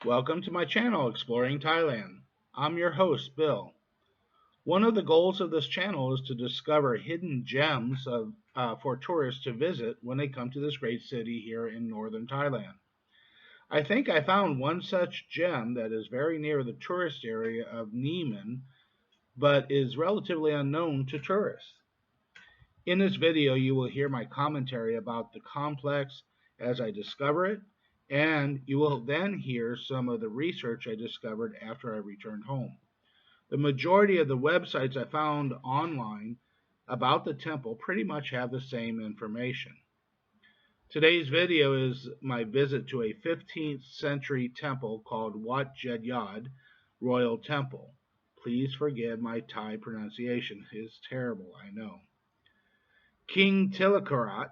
Welcome to my channel, Exploring Thailand. I'm your host, Bill. One of the goals of this channel is to discover hidden gems for tourists to visit when they come to this great city here in northern Thailand. I think I found one such gem that is very near the tourist area of Nimman, but is relatively unknown to tourists. In this video, you will hear my commentary about the complex as I discover it, and you will then hear some of the research I discovered after I returned home. The majority of the websites I found online about the temple pretty much have the same information. Today's video is my visit to a 15th century temple called Wat Jedyod Royal Temple. Please forgive my Thai pronunciation. It is terrible, I know. King Tilakarat,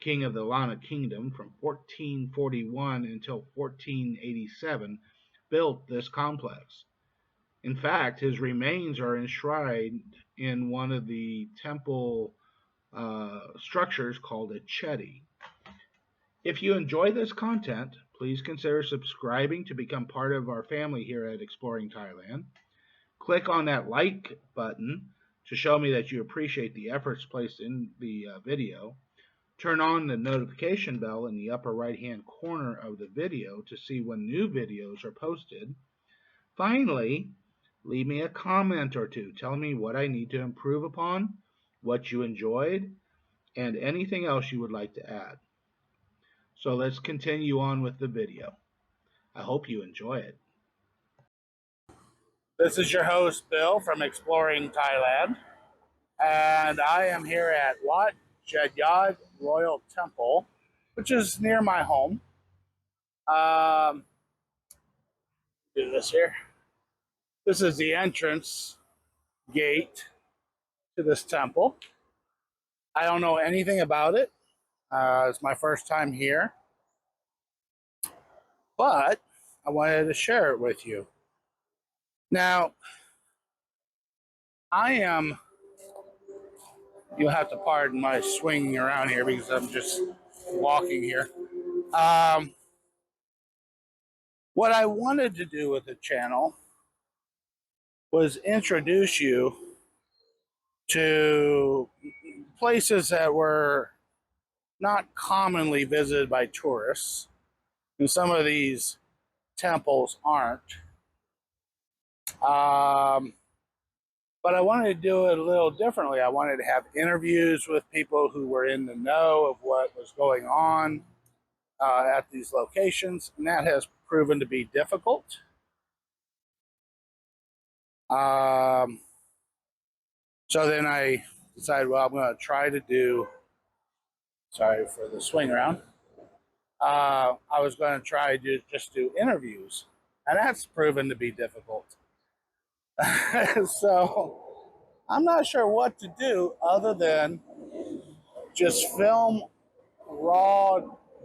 king of the Lanna kingdom from 1441 until 1487, built this complex. In fact, his remains are enshrined in one of the temple structures called a chedi. If you enjoy this content, please consider subscribing to become part of our family here at Exploring Thailand. Click on that like button to show me that you appreciate the efforts placed in the video. Turn on the notification bell in the upper right hand corner of the video to see when new videos are posted. Finally, leave me a comment or two telling me what I need to improve upon, what you enjoyed, and anything else you would like to add. So let's continue on with the video. I hope you enjoy it. This is your host, Bill, from Exploring Thailand, and I am here at Wat Jedyod Royal Temple, which is near my home. Do this here. This is the entrance gate to this temple. I don't know anything about it. It's my first time here, but I wanted to share it with you. Now, you'll have to pardon my swinging around here because I'm just walking here. What I wanted to do with the channel was introduce you to places that were not commonly visited by tourists, and some of these temples aren't. But I wanted to do it a little differently. I wanted to have interviews with people who were in the know of what was going on at these locations, and that has proven to be difficult. So then I decided, well, I'm going to try to do, sorry for the swing around. I was going to try to just do interviews, and that's proven to be difficult. So I'm not sure what to do other than just film raw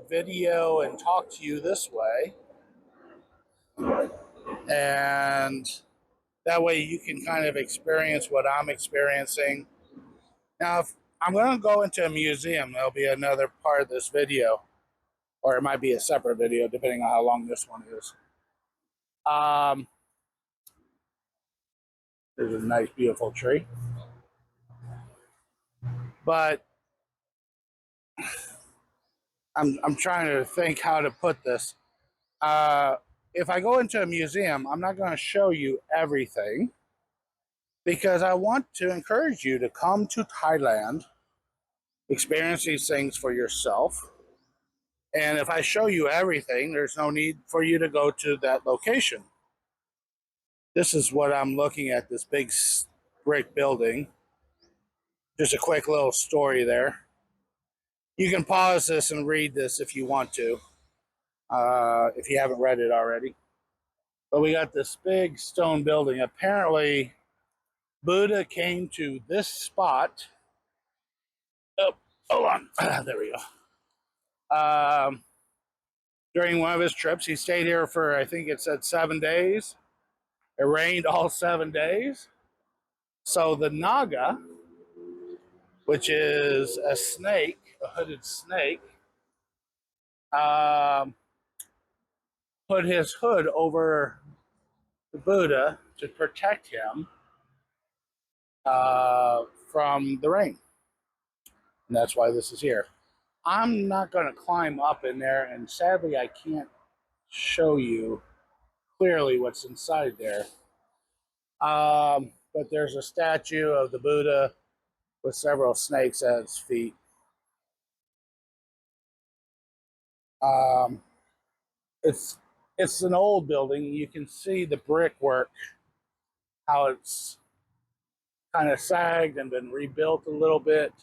video and talk to you this way. And that way you can kind of experience what I'm experiencing. Now, if I'm going to go into a museum, there'll be another part of this video, or it might be a separate video depending on how long this one is. There's a nice, beautiful tree. But I'm trying to think how to put this. If I go into a museum, I'm not going to show you everything because I want to encourage you to come to Thailand, experience these things for yourself. And if I show you everything, there's no need for you to go to that location. This is what I'm looking at, this big brick building. Just a quick little story there. You can pause this and read this if you want to, if you haven't read it already. But we got this big stone building. Apparently, Buddha came to this spot. Oh, hold on. There we go. During one of his trips, he stayed here for, I think it said 7 days. It rained all 7 days. So the Naga, which is a snake, a hooded snake, put his hood over the Buddha to protect him from the rain. And that's why this is here. I'm not going to climb up in there, and sadly, I can't show you clearly what's inside there. But there's a statue of the Buddha with several snakes at its feet. Um, it's it's an old building. You can see the brickwork, how it's kind of sagged and been rebuilt a little bit.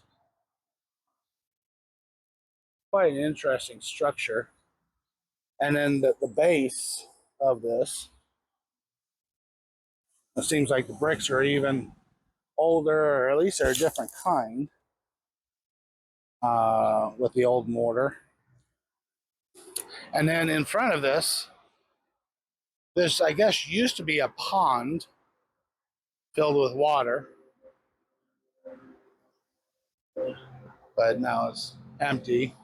Quite an interesting structure. And then the base of this, it seems like the bricks are even older, or at least they're a different kind with the old mortar. And then in front of this, I guess, used to be a pond filled with water, but now it's empty,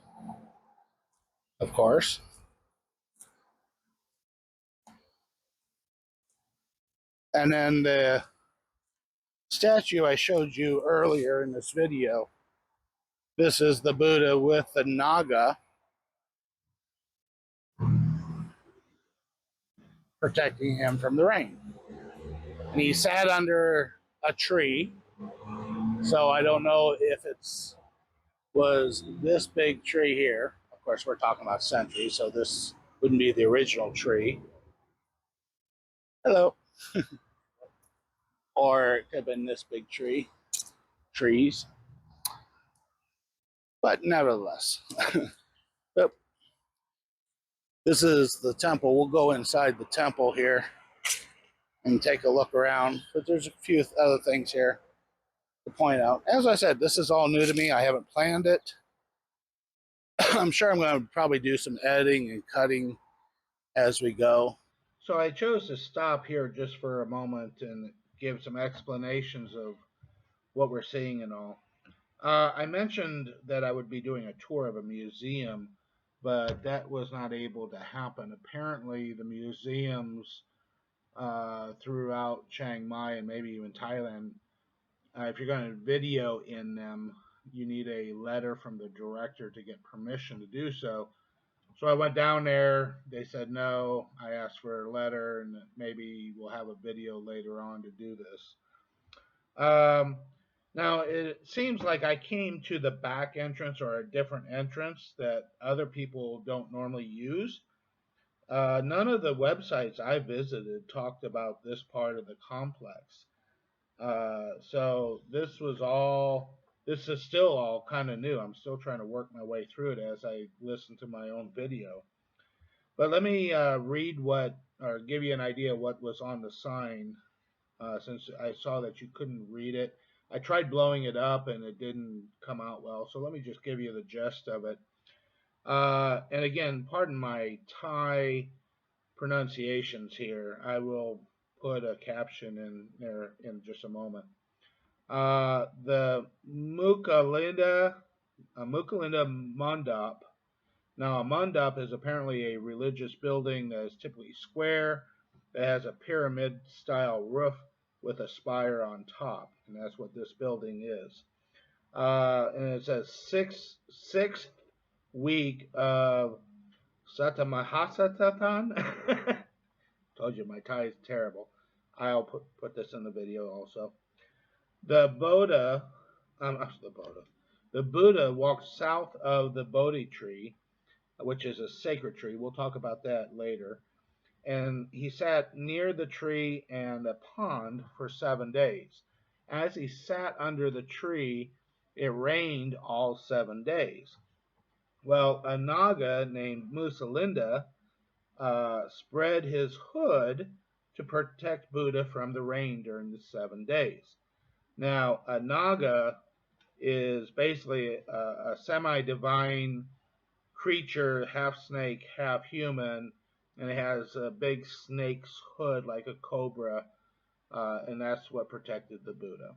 of course. And then the statue I showed you earlier in this video, this is the Buddha with the Naga protecting him from the rain. And he sat under a tree, so I don't know if was this big tree here. Of course, we're talking about centuries, so this wouldn't be the original tree. Hello. Or it could have been this big trees. But nevertheless, yep. This is the temple. We'll go inside the temple here and take a look around. But there's a few other things here to point out. As I said, this is all new to me. I haven't planned it. I'm sure I'm going to probably do some editing and cutting as we go. So I chose to stop here just for a moment and give some explanations of what we're seeing and all. I mentioned that I would be doing a tour of a museum, but that was not able to happen. Apparently, the museums throughout Chiang Mai and maybe even Thailand, if you're going to video in them, you need a letter from the director to get permission to do so. So I went down there. They said no. I asked for a letter, and maybe we'll have a video later on to do this. Um, Now, it seems like I came to the back entrance or a different entrance that other people don't normally use. None of the websites I visited talked about this part of the complex. So this is still all kind of new. I'm still trying to work my way through it as I listen to my own video. But let me read or give you an idea of what was on the sign, since I saw that you couldn't read it. I tried blowing it up and it didn't come out well, so let me just give you the gist of it. And again, pardon my Thai pronunciations here. I will put a caption in there in just a moment. The Mukalinda Mandap. Now, a mandap is apparently a religious building that is typically square, that has a pyramid style roof with a spire on top, and that's what this building is. And it says sixth week of Satamahasatatan. Told you my Thai is terrible. I'll put this in the video also. The Buddha, the Buddha, the Buddha walked south of the Bodhi tree, which is a sacred tree. We'll talk about that later. And he sat near the tree and a pond for 7 days. As he sat under the tree, it rained all 7 days. Well, a Naga named Musalinda spread his hood to protect Buddha from the rain during the 7 days. Now, a Naga is basically a semi divine creature, half snake, half human, and it has a big snake's hood like a cobra, and that's what protected the Buddha.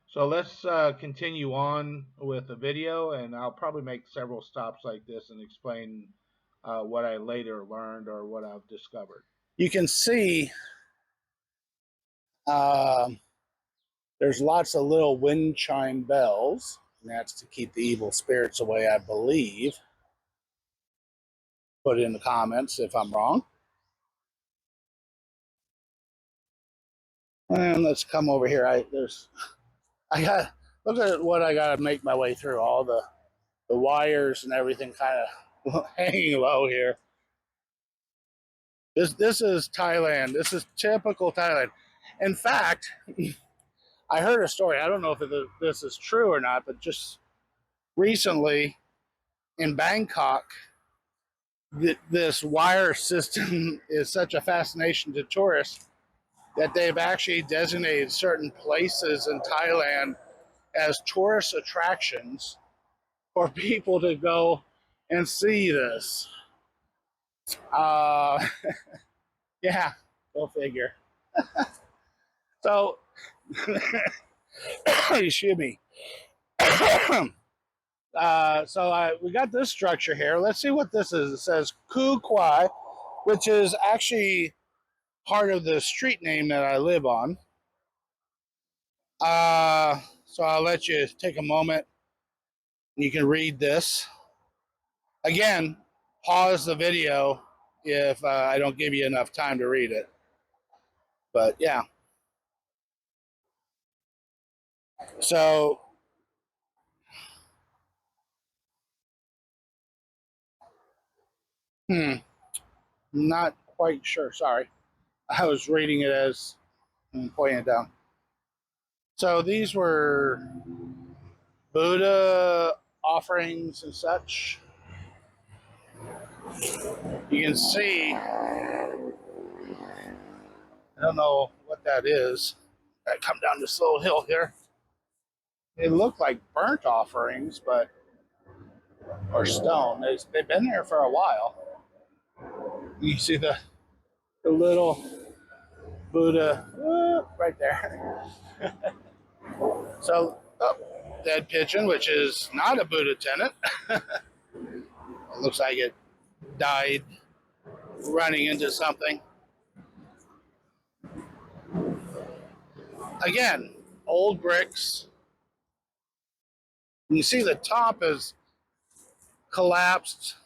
So let's continue on with the video, and I'll probably make several stops like this and explain what I later learned or what I've discovered. You can see um, there's lots of little wind chime bells, and that's to keep the evil spirits away, I believe. Put it in the comments if I'm wrong. And let's come over here. I got look at what I got to make my way through. All the wires and everything kind of hanging low here. This is Thailand. This is typical Thailand. In fact, I heard a story. I don't know if this is true or not, but just recently in Bangkok, this wire system is such a fascination to tourists that they've actually designated certain places in Thailand as tourist attractions for people to go and see this. Uh, yeah, go figure. So, excuse me. We got this structure here. Let's see what this is. It says Ku Kwai, which is actually part of the street name that I live on. So I'll let you take a moment. You can read this. Again, pause the video if I don't give you enough time to read it. But yeah. So, not quite sure. Sorry. I was reading it as pointing it down. So these were Buddha offerings and such. You can see, I don't know what that is. I come down this little hill here. They look like burnt offerings, but or stone. They've been there for a while. You see the little Buddha right there. So, dead pigeon, which is not a Buddha tenant. It looks like it died running into something. Again, old bricks. You see the top is collapsed.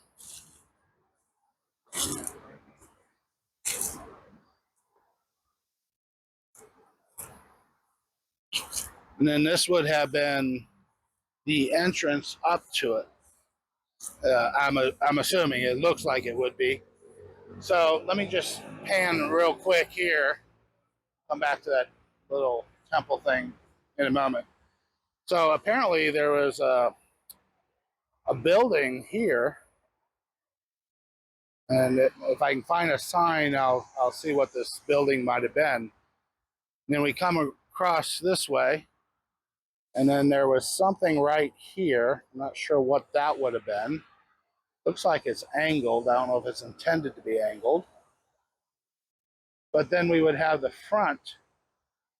And then this would have been the entrance up to it. I'm assuming it looks like it would be. So let me just pan real quick here. Come back to that little temple thing in a moment. So apparently there was a building here, and if I can find a sign, I'll see what this building might have been. And then we come across this way, and then there was something right here. I'm not sure what that would have been. Looks like it's angled. I don't know if it's intended to be angled. But then we would have the front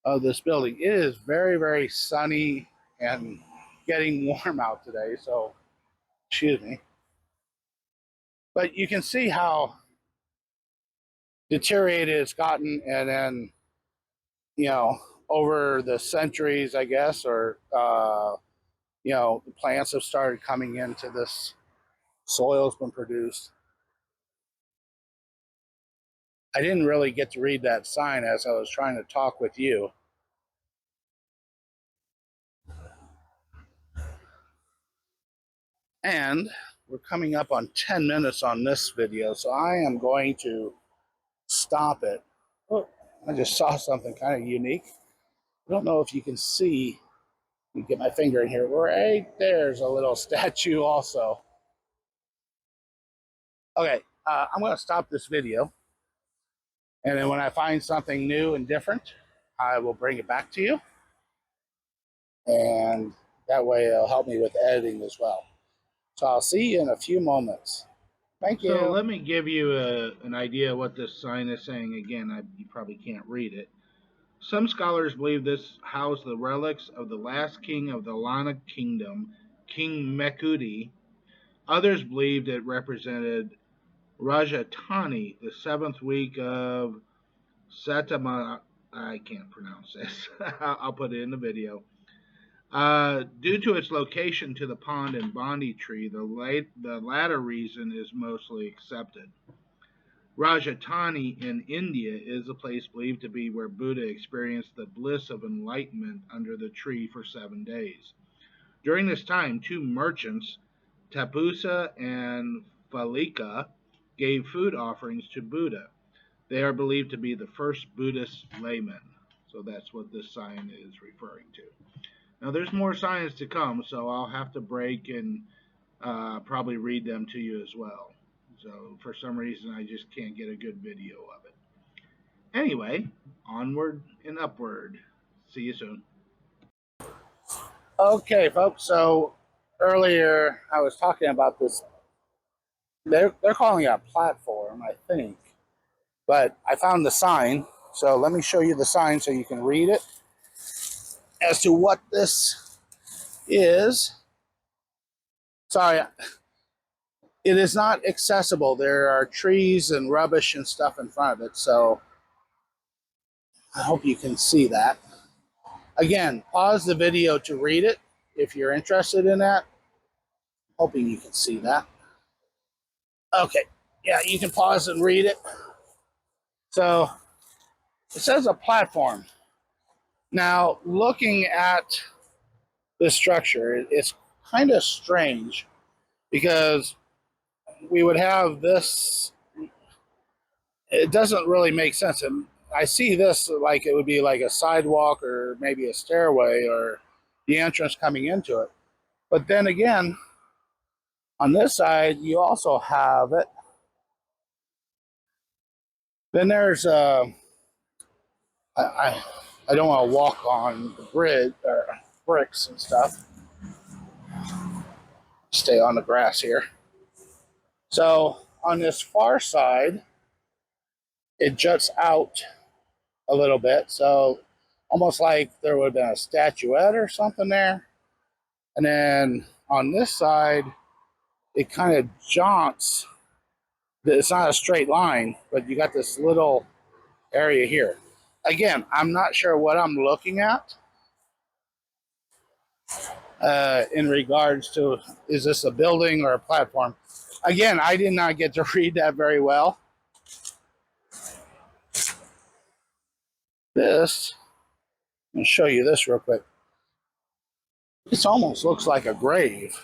of this building. It is very, very sunny and getting warm out today, so excuse me. But you can see how deteriorated it's gotten, and then, over the centuries, I guess, or, the plants have started coming into this soil's been produced. I didn't really get to read that sign as I was trying to talk with you. And we're coming up on 10 minutes on this video, so I am going to stop it. Oh, I just saw something kind of unique. I don't know if you can see. Let me get my finger in here. Right there's a little statue also. Okay, I'm going to stop this video. And then when I find something new and different, I will bring it back to you. And that way it'll help me with editing as well. So I'll see you in a few moments. Thank you. So let me give you an idea of what this sign is saying. Again, you probably can't read it. Some scholars believe this housed the relics of the last king of the Lanna kingdom, King Mekudi. Others believed it represented Rajatani, the seventh week of Satama. I can't pronounce this. I'll put it in the video. Due to its location to the pond and Bondi tree, the latter reason is mostly accepted. Rajatani in India is a place believed to be where Buddha experienced the bliss of enlightenment under the tree for 7 days. During this time, two merchants, Tapusa and Phalika, gave food offerings to Buddha. They are believed to be the first Buddhist laymen. So that's what this sign is referring to. Now, there's more signs to come, so I'll have to break and probably read them to you as well. So, for some reason, I just can't get a good video of it. Anyway, onward and upward. See you soon. Okay, folks. So earlier I was talking about this. They're calling it a platform, I think. But I found the sign. So let me show you the sign so you can read it as to what this is. Sorry, it is not accessible. There are trees and rubbish and stuff in front of it. So I hope you can see that. Again, pause the video to read it if you're interested in that. Hoping you can see that. Okay, yeah, you can pause and read it. So it says a platform. Now, looking at the structure, it's kind of strange because we would have this. It doesn't really make sense. And I see this like it would be like a sidewalk or maybe a stairway or the entrance coming into it. But then again, on this side, you also have it. Then there's I I don't want to walk on the bridge or bricks and stuff. Stay on the grass here. So on this far side, it juts out a little bit. So almost like there would have been a statuette or something there. And then on this side, it kind of jaunts. It's not a straight line, but you got this little area here. Again, I'm not sure what I'm looking at in regards to, is this a building or a platform? Again, I did not get to read that very well. This, let me show you this real quick. This almost looks like a grave.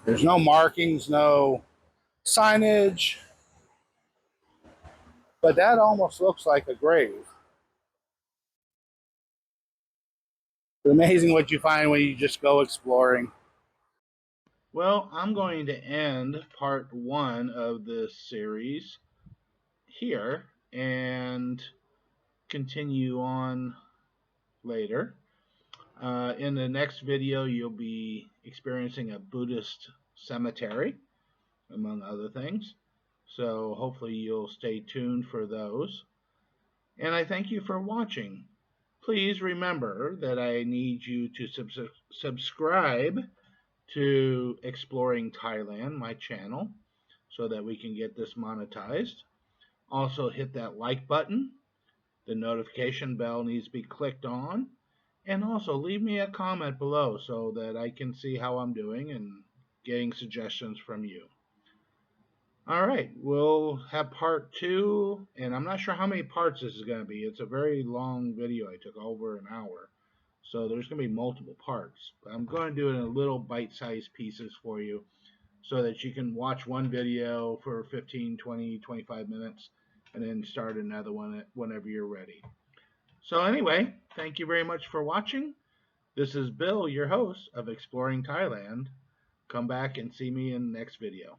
There's no markings, no signage, but that almost looks like a grave. It's amazing what you find when you just go exploring. Well, I'm going to end part one of this series here and continue on later. In the next video, you'll be experiencing a Buddhist cemetery, among other things. So hopefully you'll stay tuned for those. And I thank you for watching. Please remember that I need you to subscribe to Exploring Thailand, my channel, so that we can get this monetized. Also, hit that like button. The notification bell needs to be clicked on. And also, leave me a comment below so that I can see how I'm doing and getting suggestions from you. All right, we'll have part two, and I'm not sure how many parts this is going to be. It's a very long video. I took over an hour. So there's going to be multiple parts. But I'm going to do it in little bite-sized pieces for you so that you can watch one video for 15, 20, 25 minutes and then start another one whenever you're ready. So anyway, thank you very much for watching. This is Bill, your host of Exploring Thailand. Come back and see me in the next video.